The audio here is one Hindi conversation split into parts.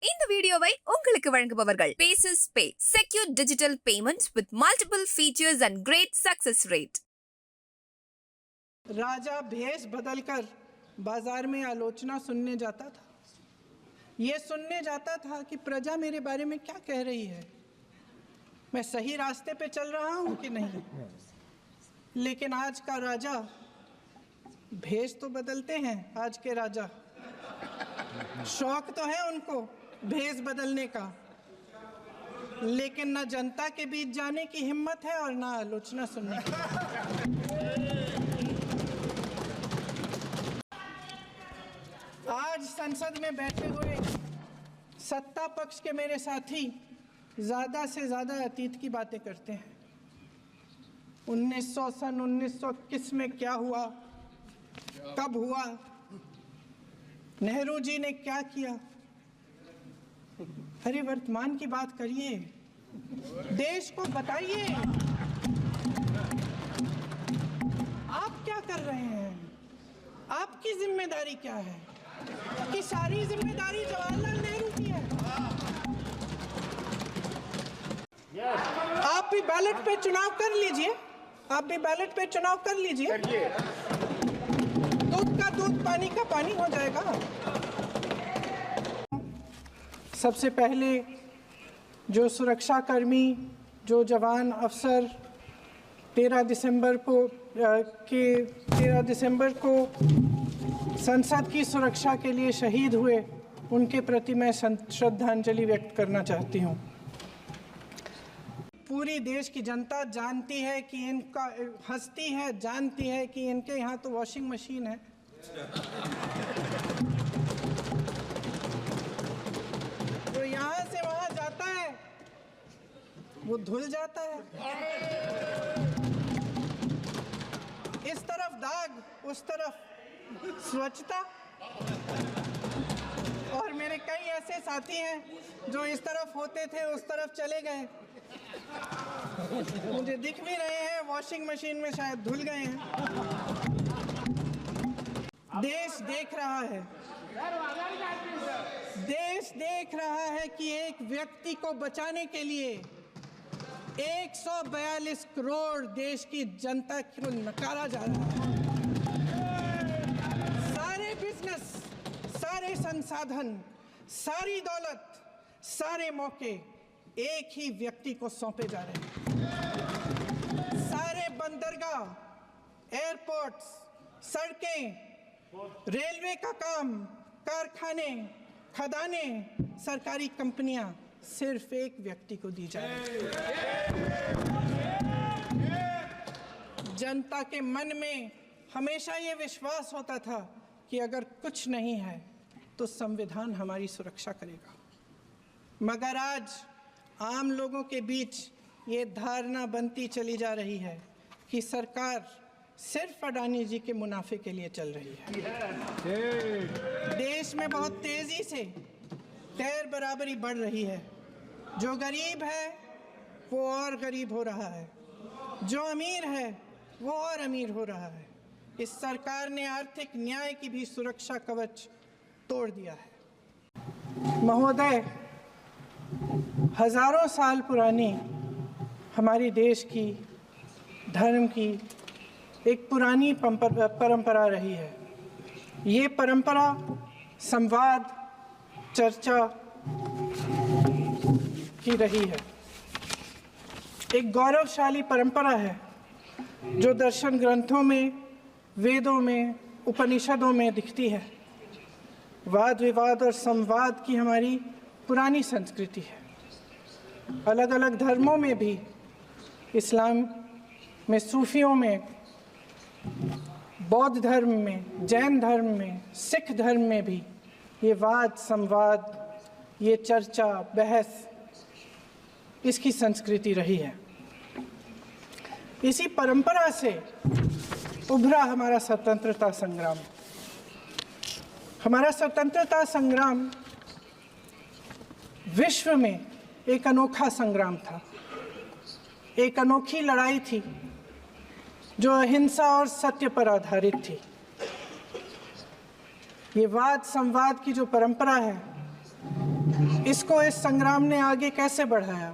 இந்த வீடியோவை உங்களுக்கு வழங்குபவர்கள் பேசஸ் pay secure digital payments with multiple features and great success rate। राजा भेष बदलकर बाजार में आलोचना सुनने जाता था। ये सुनने जाता था कि प्रजा मेरे बारे में क्या कह रही है, मैं सही रास्ते पे चल रहा हूँ कि नहीं। लेकिन आज का राजा, भेष तो बदलते हैं आज के राजा, शौक तो है उनको भेष बदलने का, लेकिन न जनता के बीच जाने की हिम्मत है और न आलोचना सुनने की। आज संसद में बैठे हुए सत्ता पक्ष के मेरे साथी ज़्यादा से ज़्यादा अतीत की बातें करते हैं। 1921 में क्या हुआ, कब हुआ, नेहरू जी ने क्या किया। अरे वर्तमान की बात करिए, देश को बताइए आप क्या कर रहे हैं, आपकी जिम्मेदारी क्या है। कि सारी जिम्मेदारी जवाहरलाल नेहरू की है। आप भी बैलेट पे चुनाव कर लीजिए, आप भी बैलेट पे चुनाव कर लीजिए, दूध का दूध पानी का पानी हो जाएगा। सबसे पहले जो सुरक्षाकर्मी, जो जवान अफसर 13 दिसंबर को संसद की सुरक्षा के लिए शहीद हुए, उनके प्रति मैं श्रद्धांजलि व्यक्त करना चाहती हूँ। पूरी देश की जनता जानती है कि इनका, हंसती है, जानती है कि इनके यहाँ तो वॉशिंग मशीन है। तो यहाँ से वहाँ जाता है, वो धुल जाता है। इस तरफ दाग, उस तरफ स्वच्छता। और मेरे कई ऐसे साथी हैं जो इस तरफ होते थे उस तरफ चले गए, मुझे दिख भी रहे हैं, वॉशिंग मशीन में शायद धुल गए हैं। देश देख रहा है, देश देख रहा है कि एक व्यक्ति को बचाने के लिए 142 करोड़ देश की जनता को नकारा जा रहा है। सारे बिजनेस, सारे संसाधन, सारी दौलत, सारे मौके एक ही व्यक्ति को सौंपे जा रहे हैं। सारे बंदरगाह, एयरपोर्ट्स, सड़कें, रेलवे का काम, कारखाने, खदाने, सरकारी कंपनियां सिर्फ एक व्यक्ति को दी जा रही है। जनता के मन में हमेशा ये विश्वास होता था कि अगर कुछ नहीं है तो संविधान हमारी सुरक्षा करेगा। मगर आज आम लोगों के बीच ये धारणा बनती चली जा रही है कि सरकार सिर्फ अडानी जी के मुनाफे के लिए चल रही है। देश में बहुत तेजी से गैर बराबरी बढ़ रही है। जो गरीब है वो और गरीब हो रहा है, जो अमीर है वो और अमीर हो रहा है। इस सरकार ने आर्थिक न्याय की भी सुरक्षा कवच तोड़ दिया है। महोदय, हजारों साल पुरानी हमारी देश की, धर्म की एक पुरानी परंपरा रही है। ये परंपरा संवाद, चर्चा की रही है। एक गौरवशाली परंपरा है जो दर्शन ग्रंथों में, वेदों में, उपनिषदों में दिखती है। वाद विवाद और संवाद की हमारी पुरानी संस्कृति है। अलग अलग धर्मों में भी, इस्लाम में, सूफियों में, बौद्ध धर्म में, जैन धर्म में, सिख धर्म में भी ये वाद संवाद, ये चर्चा बहस, इसकी संस्कृति रही है। इसी परंपरा से उभरा हमारा स्वतंत्रता संग्राम। हमारा स्वतंत्रता संग्राम विश्व में एक अनोखा संग्राम था, एक अनोखी लड़ाई थी जो अहिंसा और सत्य पर आधारित थी। ये वाद संवाद की जो परंपरा है इसको इस संग्राम ने आगे कैसे बढ़ाया,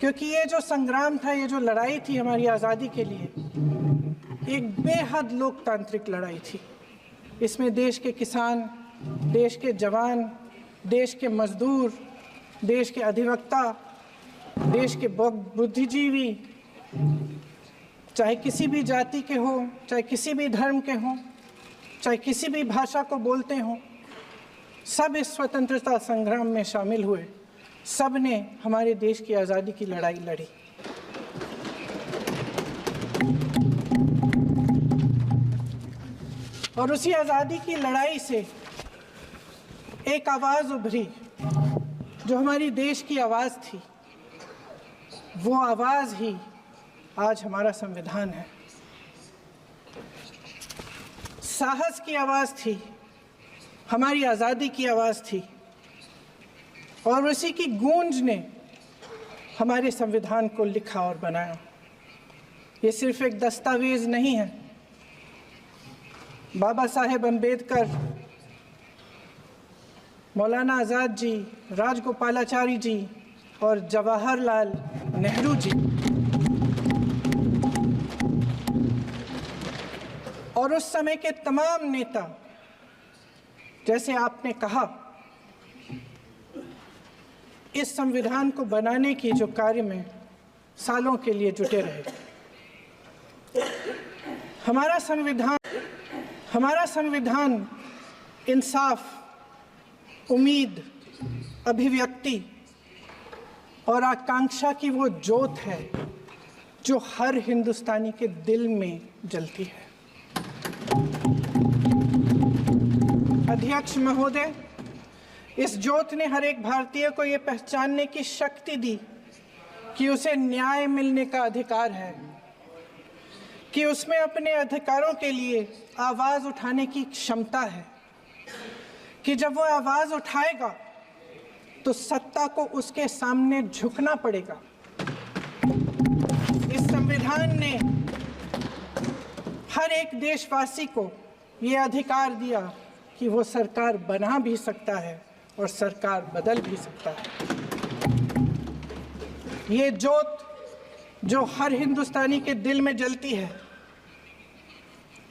क्योंकि ये जो संग्राम था, ये जो लड़ाई थी हमारी आज़ादी के लिए, एक बेहद लोकतांत्रिक लड़ाई थी। इसमें देश के किसान, देश के जवान, देश के मजदूर, देश के अधिवक्ता, देश के बुद्धिजीवी, चाहे किसी भी जाति के हों, चाहे किसी भी धर्म के हों, चाहे किसी भी भाषा को बोलते हों, सब इस स्वतंत्रता संग्राम में शामिल हुए। सब ने हमारे देश की आज़ादी की लड़ाई लड़ी। और उसी आज़ादी की लड़ाई से एक आवाज़ उभरी जो हमारी देश की आवाज़ थी। वो आवाज़ ही आज हमारा संविधान है। साहस की आवाज़ थी, हमारी आज़ादी की आवाज़ थी, और उसी की गूंज ने हमारे संविधान को लिखा और बनाया। ये सिर्फ एक दस्तावेज नहीं है। बाबा साहेब अम्बेडकर, मौलाना आज़ाद जी, राजगोपालाचारी जी और जवाहरलाल नेहरू जी और उस समय के तमाम नेता, जैसे आपने कहा, इस संविधान को बनाने की जो कार्य में सालों के लिए जुटे रहे। हमारा संविधान इंसाफ, उम्मीद, अभिव्यक्ति और आकांक्षा की वो ज्योत है जो हर हिंदुस्तानी के दिल में जलती है। अध्यक्ष महोदय, इस ज्योत ने हर एक भारतीय को ये पहचानने की शक्ति दी कि उसे न्याय मिलने का अधिकार है, कि उसमें अपने अधिकारों के लिए आवाज़ उठाने की क्षमता है, कि जब वो आवाज़ उठाएगा तो सत्ता को उसके सामने झुकना पड़ेगा। इस संविधान ने हर एक देशवासी को ये अधिकार दिया कि वो सरकार बना भी सकता है और सरकार बदल भी सकता है। ये ज्योत जो हर हिंदुस्तानी के दिल में जलती है,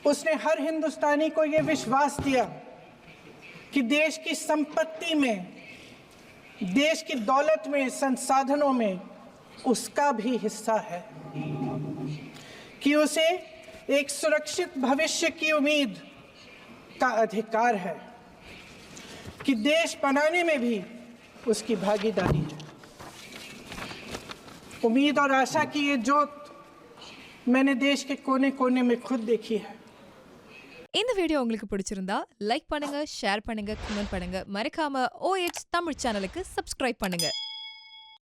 उसने हर हिंदुस्तानी को ये विश्वास दिया कि देश की संपत्ति में, देश की दौलत में, संसाधनों में उसका भी हिस्सा है, कि उसे एक सुरक्षित भविष्य की उम्मीद का अधिकार है, कि देश बनाने में भी उसकी भागीदारी है। उम्मीद और आशा की ये ज्योत मैंने देश के कोने कोने में खुद देखी है। இந்த வீடியோ உங்களுக்கு பிடிச்சிருந்தா லைக் பண்ணுங்க, ஷேர் பண்ணுங்க, கமெண்ட் பண்ணுங்க. மறக்காம OH தமிழ் சேனலுக்கு சப்ஸ்கிரைப் பண்ணுங்க.